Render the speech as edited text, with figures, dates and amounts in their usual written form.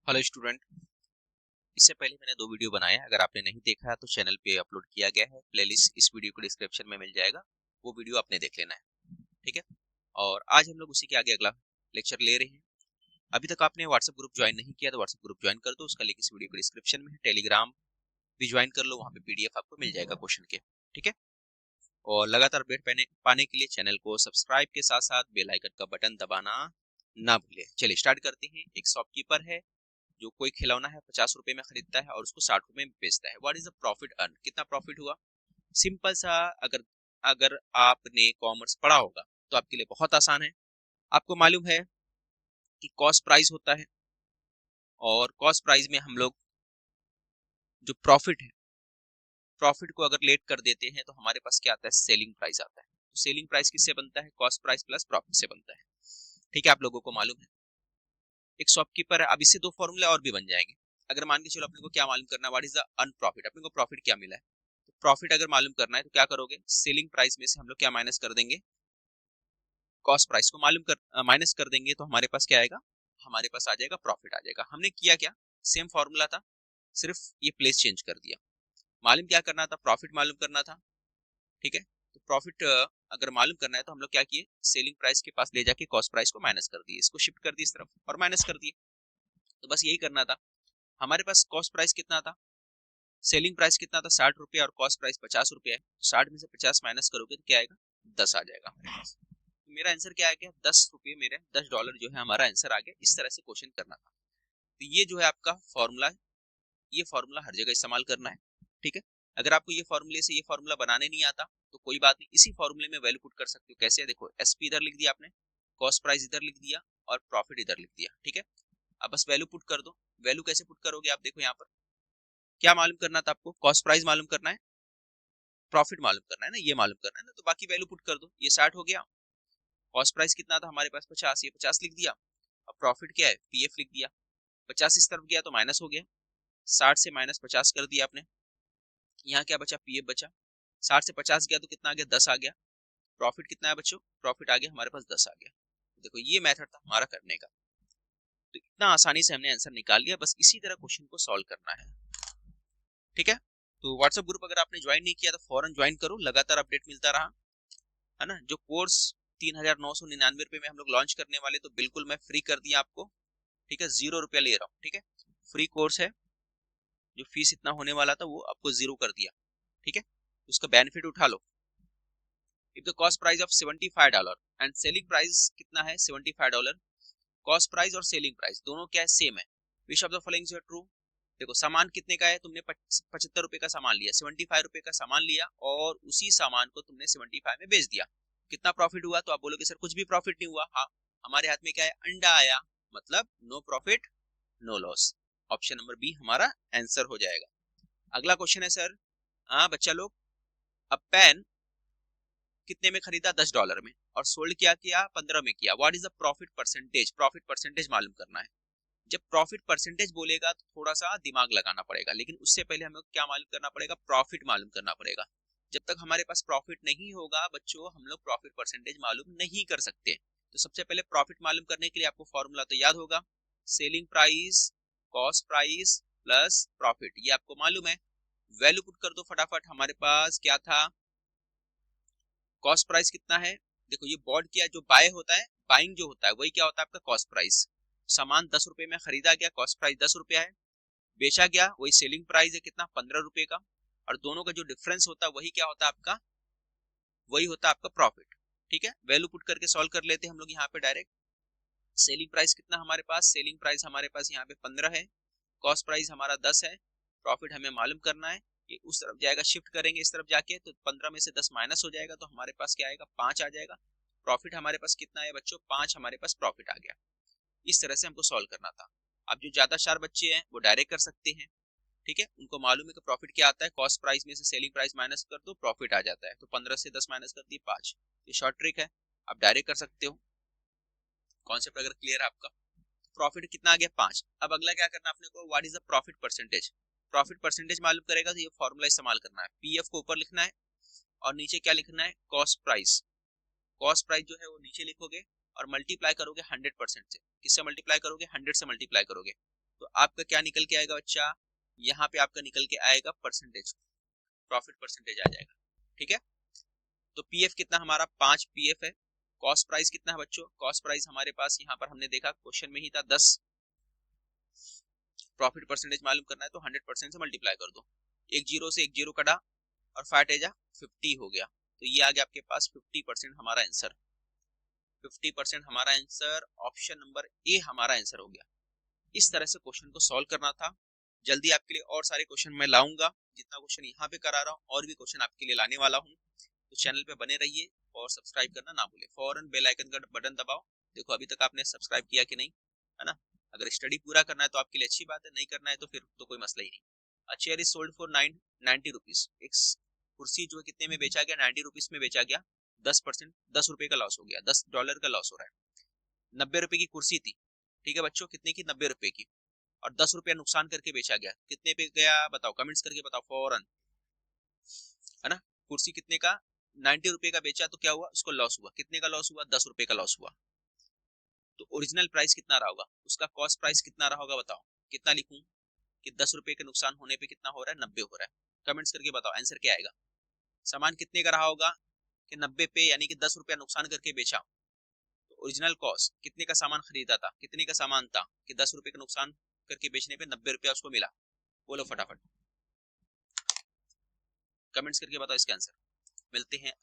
Hello student. इससे पहले मैंने दो वीडियो बनाए हैं, अगर आपने नहीं देखा है तो चैनल पे अपलोड किया गया है। प्लेलिस्ट इस वीडियो को डिस्क्रिप्शन में मिल जाएगा, वो वीडियो आपने देख लेना है। ठीक है। और आज हम लोग उसी के आगे अगला लेक्चर ले रहे हैं। अभी तक आपने व्हाट्सएप ग्रुप ज्वाइन नहीं किया तो व्हाट्सएप ग्रुप ज्वाइन कर दो, उसका लिंक इस वीडियो को डिस्क्रिप्शन में है। टेलीग्राम भी ज्वाइन कर लो, वहाँ पे पीडीएफ आपको मिल जाएगा क्वेश्चन के। ठीक है। और लगातार अपडेट पाने के लिए चैनल को सब्सक्राइब के साथ साथ बेल आइकन का बटन दबाना ना भूलें। चलिए स्टार्ट करते हैं। एक शॉपकीपर है जो कोई खिलौना है 50 रुपए में खरीदता है और उसको 60 रुपए में बेचता है। What is the profit earn? कितना प्रॉफिट हुआ? सिंपल सा, अगर अगर आपने कॉमर्स पढ़ा होगा तो आपके लिए बहुत आसान है। आपको मालूम है कि कॉस्ट प्राइस होता है, और कॉस्ट प्राइस में हम लोग जो प्रॉफिट है, प्रॉफिट को अगर लेट कर देते हैं तो हमारे पास क्या आता है? सेलिंग प्राइस आता है। तो सेलिंग प्राइस किससे बनता है? कॉस्ट प्राइस प्लस प्रॉफिट से बनता है। ठीक है, आप लोगों को मालूम है। एक शॉपकीपर है, अब इससे दो फॉर्मूले और भी बन जाएंगे। अगर मान के चलो अपने को क्या मालूम करना है, व्हाट इज द अनप्रॉफिट, अपने को प्रॉफिट क्या मिला है। तो प्रॉफिट अगर मालूम करना है तो क्या करोगे? सेलिंग प्राइस में से हम लोग क्या माइनस कर देंगे? कॉस्ट प्राइस को माइनस कर देंगे, तो हमारे पास क्या आएगा? हमारे पास आ जाएगा प्रॉफिट आ जाएगा। हमने किया क्या? सेम फॉर्मूला था, सिर्फ ये प्लेस चेंज कर दिया। मालूम क्या करना था? प्रॉफिट मालूम करना था। ठीक है। तो प्रॉफिट अगर मालूम करना है तो हम लोग क्या किए? सेलिंग प्राइस के पास ले जाके कॉस्ट प्राइस को माइनस कर दिए, इसको शिफ्ट कर दिए इस तरफ और माइनस कर दिए। तो बस यही करना था। हमारे पास कॉस्ट प्राइस कितना था? सेलिंग प्राइस कितना था? 60 रुपये, और कॉस्ट प्राइस 50 रुपये है। 60 में से 50 माइनस करोगे तो क्या आएगा? 10 आ जाएगा हमारे पास। तो मेरा आंसर क्या आ गया? 10 रुपये, मेरे $10 जो है हमारा आंसर आ गया। इस तरह से क्वेश्चन करना था। तो ये जो है आपका फॉर्मूला है, ये फॉर्मूला हर जगह इस्तेमाल करना है। ठीक है। अगर आपको ये फॉर्मूले से ये फॉर्मूला बनाने नहीं आता तो कोई बात नहीं, इसी फॉर्मूले में वैल्यू पुट कर सकते हो। कैसे? देखो, एसपी इधर लिख दिया आपने, कॉस्ट प्राइस इधर लिख दिया और प्रॉफिट इधर लिख दिया। ठीक है। अब बस वैल्यू पुट कर दो। वैल्यू कैसे पुट करोगे? आप देखो यहाँ पर क्या मालूम करना था आपको? कॉस्ट प्राइस मालूम करना है, प्रॉफिट मालूम करना है ना, ये मालूम करना है ना। तो बाकी वैल्यू पुट कर दो। ये 60 हो गया, कॉस्ट प्राइस कितना था हमारे पास? 50, ये 50 लिख दिया। अब प्रॉफिट क्या है? पीएफ लिख दिया। 50 इस तरफ गया तो माइनस हो गया, 60 से माइनस 50 कर दिया आपने। यहाँ क्या बचा? पीएफ बचा। 60 से 50 गया तो कितना आ गया? 10 आ गया। प्रॉफिट कितना है बच्चों? प्रॉफिट आ गया हमारे पास 10 आ गया। देखो, ये मेथड था हमारा करने का। तो इतना आसानी से हमने आंसर निकाल लिया। बस इसी तरह क्वेश्चन को सॉल्व करना है। ठीक है। तो व्हाट्सएप ग्रुप अगर आपने ज्वाइन नहीं किया तो फौरन ज्वाइन करो, लगातार अपडेट मिलता रहा है ना। जो कोर्स 3,999 रुपये में हम लोग लॉन्च करने वाले, तो बिल्कुल मैं फ्री कर दिया आपको। ठीक है, 0 रुपया ले रहा हूँ। ठीक है, फ्री कोर्स है। जो फीस इतना होने वाला था वो आपको 0 कर दिया। ठीक है, उसका बेनिफिट उठा लो। If the cost price of $75 and selling price कितना है? $75। कॉस्ट प्राइस और सेलिंग प्राइस दोनों क्या है? सेम है। Which of the following is true? देखो, सामान कितने का है? तुमने 75 रुपए का सामान लिया, 75 रुपए का सामान लिया और उसी सामान को तुमने 75 में बेच दिया। कितना प्रॉफिट हुआ? तो आप बोलोगे सर कुछ भी प्रॉफिट नहीं हुआ। हाँ, हमारे हाथ में क्या है? अंडा आया, मतलब no profit no loss. Option number B हमारा आंसर हो जाएगा। अगला क्वेश्चन है सर, हाँ बच्चा लोग, अब पेन कितने में खरीदा? $10 में, और सोल्ड क्या किया? 15 में किया। What is the profit percentage? Profit percentage मालूम करना है। जब प्रॉफिट परसेंटेज बोलेगा तो थोड़ा सा दिमाग लगाना पड़ेगा, लेकिन उससे पहले हमें क्या मालूम करना पड़ेगा? प्रॉफिट मालूम करना पड़ेगा। जब तक हमारे पास प्रॉफिट नहीं होगा बच्चों, हम लोग प्रॉफिट परसेंटेज मालूम नहीं कर सकते। तो सबसे पहले प्रॉफिट मालूम करने के लिए आपको फॉर्मूला तो याद होगा, selling price cost price plus profit, ये आपको मालूम है। वैल्यू पुट कर दो फटाफट। हमारे पास क्या था? कॉस्ट प्राइस कितना है? देखो, ये बॉड क्या है? जो बाय होता है, बाइंग जो होता है वही क्या होता है? आपका कॉस्ट प्राइस। सामान 10 रुपए में खरीदा गया, कॉस्ट प्राइस 10 रुपया है। बेचा गया, वही सेलिंग प्राइस है कितना? 15 रुपए का। और दोनों का जो डिफरेंस होता है वही क्या होता है आपका? वही होता है आपका प्रॉफिट। ठीक है, वैल्यू पुट करके सॉल्व कर लेते हैं हम लोग यहाँ पे डायरेक्ट। सेलिंग प्राइस कितना हमारे पास? सेलिंग प्राइस हमारे पास यहाँ पे 15 है, कॉस्ट प्राइस हमारा 10 है, प्रॉफिट हमें मालूम करना है। ये उस तरफ जाएगा, शिफ्ट करेंगे इस तरफ जाके, तो 15 में से 10 माइनस हो जाएगा, तो हमारे पास क्या आएगा? 5 आ जाएगा। प्रॉफिट हमारे पास कितना है बच्चों? 5 हमारे पास प्रॉफिट आ गया। इस तरह से हमको सॉल्व करना था। अब जो ज्यादा शार्प बच्चे हैं वो डायरेक्ट कर सकते हैं। ठीक है, उनको मालूम है कि प्रॉफिट क्या आता है, कॉस्ट प्राइस में से सेलिंग प्राइस माइनस कर दो, प्रॉफिट आ जाता है। तो 15 से 10 माइनस कर दिए 5। ये शॉर्ट ट्रिक है, आप डायरेक्ट कर सकते हो। कॉन्सेप्ट अगर क्लियर है आपका। प्रॉफिट कितना आ गया? 5। अब अगला क्या करना अपने को? What is the profit percentage? Profit percentage मालूम करेगा तो ये फॉर्मूला इस्तेमाल करना है। पीएफ को ऊपर लिखना है और नीचे क्या लिखना है? Cost price. कॉस्ट प्राइस जो है वो नीचे लिखोगे और मल्टीप्लाई करोगे 100% से। किससे मल्टीप्लाई करोगे? 100 से मल्टीप्लाई करोगे। तो आपका क्या निकल के आएगा बच्चा, यहाँ पे आपका निकल के आएगा परसेंटेज, प्रॉफिट परसेंटेज आ जाएगा। ठीक है, तो पीएफ कितना हमारा 5 पीएफ है। कॉस्ट प्राइस कितना है बच्चों, कॉस्ट प्राइस हमारे पास यहाँ पर हमने देखा क्वेश्चन में ही था 10। प्रॉफिट परसेंटेज मालूम करना है तो 100% से मल्टीप्लाई कर दो, एक जीरो से एक जीरो कटा और 5 एजा 50 हो गया, तो ये आ गया आपके पास 50% हमारा आंसर। 50% हमारा आंसर, ऑप्शन नंबर ए हमारा आंसर हो गया। इस तरह से क्वेश्चन को सॉल्व करना था। जल्दी आपके लिए और सारे क्वेश्चन मैं लाऊंगा, जितना क्वेश्चन यहाँ पे करा रहा हूँ और भी क्वेश्चन आपके लिए लाने वाला हूँ। तो चैनल पे बने रहिए और सब्सक्राइब करना ना भूले, फौरन बेल आइकन का बटन दबाओ। देखो अभी तक आपने सब्सक्राइब किया कि नहीं, है ना। अगर स्टडी पूरा करना है तो आपके लिए अच्छी बात है, नहीं करना है तो फिर तो कोई मसला ही नहीं। A chair is sold for 90 rupees. एक कुर्सी जो है कितने में बेचा गया, 90 रुपीज में बेचा गया। 10%, 10 रुपए का लॉस हो गया, $10 का लॉस हो रहा है। 90 रुपए की कुर्सी थी, ठीक है बच्चों, कितने की, 90 रुपए की, और 10 रुपया नुकसान करके बेचा गया। कितने पे गया बताओ, कमेंट्स करके बताओ फौरन, है ना। कुर्सी कितने का, 90 रुपए का बेचा, तो क्या हुआ, उसको लॉस हुआ। कितने का लॉस हुआ, 10 रुपए का लॉस हुआ। तो ओरिजिनल प्राइस कितना रहा होगा, उसका कॉस्ट प्राइस कितना रहा होगा बताओ। कितना लिखूं कि 10 रुपए के नुकसान होने पे कितना हो रहा है, 90 हो रहा है। कमेंट्स करके बताओ आंसर क्या आएगा। सामान कितने का रहा होगा कि 90 पे, यानी कि 10 रुपया नुकसान करके बेचा। तो ओरिजिनल कॉस्ट कितने का सामान खरीदा था, कितने का सामान था कि 10 रुपए का नुकसान करके बेचने पे 90 रुपया उसको मिला। बोलो फटाफट, कमेंट्स करके बताओ इसका आंसर। मिलते हैं